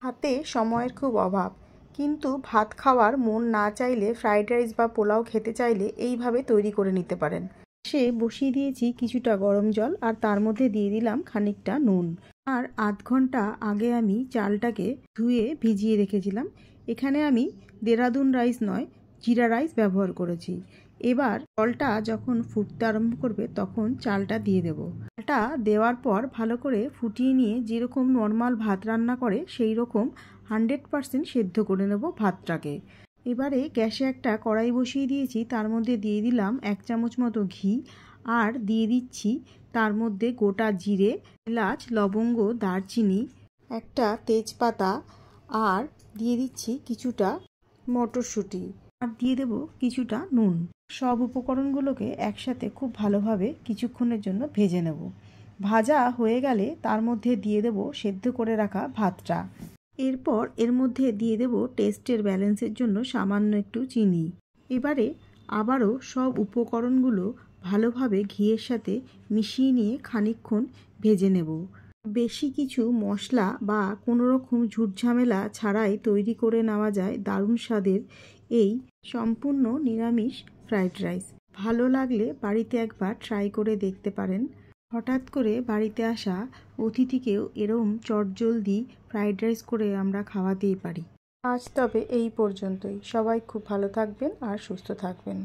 হাতে সময়ের খুব অভাব, কিন্তু ভাত খাওয়ার মন না চাইলে ফ্রাইড রাইস বা পোলাও খেতে চাইলে এইভাবে তৈরি করে নিতে পারেন। সে বসিয়ে দিয়েছি কিছুটা গরম জল, আর তার মধ্যে দিয়ে দিলাম খানিকটা নুন। আর আধ ঘন্টা আগে আমি চালটাকে ধুয়ে ভিজিয়ে রেখেছিলাম। এখানে আমি দেরাদুন রাইস নয়, জিরা রাইস ব্যবহার করেছি। এবার জলটা যখন ফুটতে আরম্ভ করবে তখন চালটা দিয়ে দেব। চালটা দেওয়ার পর ভালো করে ফুটিয়ে নিয়ে যেরকম নর্মাল ভাত রান্না করে সেই রকম 100% সেদ্ধ করে নেব ভাতটাকে। এবারে গ্যাসে একটা কড়াই বসিয়ে দিয়েছি, তার মধ্যে দিয়ে দিলাম 1 চামচ মতো ঘি, আর দিয়ে দিচ্ছি তার মধ্যে গোটা জিরে, এলাচ, লবঙ্গ, দারচিনি, একটা তেজপাতা, আর দিয়ে দিচ্ছি কিছুটা মটরশুঁটি, আর দিয়ে দেব কিছুটা নুন। সব উপকরণগুলোকে একসাথে খুব ভালোভাবে কিছুক্ষণের জন্য ভেজে নেব। ভাজা হয়ে গেলে তার মধ্যে দিয়ে দেব সেদ্ধ করে রাখা ভাতটা। এরপর এর মধ্যে দিয়ে দেব টেস্টের ব্যালেন্সের জন্য সামান্য একটু চিনি। এবারে আবারও সব উপকরণগুলো ভালোভাবে ঘিয়ের সাথে মিশিয়ে নিয়ে খানিকক্ষণ ভেজে নেব। বেশি কিছু মশলা বা কোনো রকম ঝুটঝামেলা ছাড়াই তৈরি করে নেওয়া যায় দারুণ স্বাদের এই সম্পূর্ণ নিরামিষ ফ্রাইড রাইস। ভালো লাগলে বাড়িতে একবার ট্রাই করে দেখতে পারেন। হঠাৎ করে বাড়িতে আসা অতিথিকেও এরম চটজলদি ফ্রাইড রাইস করে আমরা খাওয়াতেই পারি। আজ তবে এই পর্যন্তই। সবাই খুব ভালো থাকবেন আর সুস্থ থাকবেন।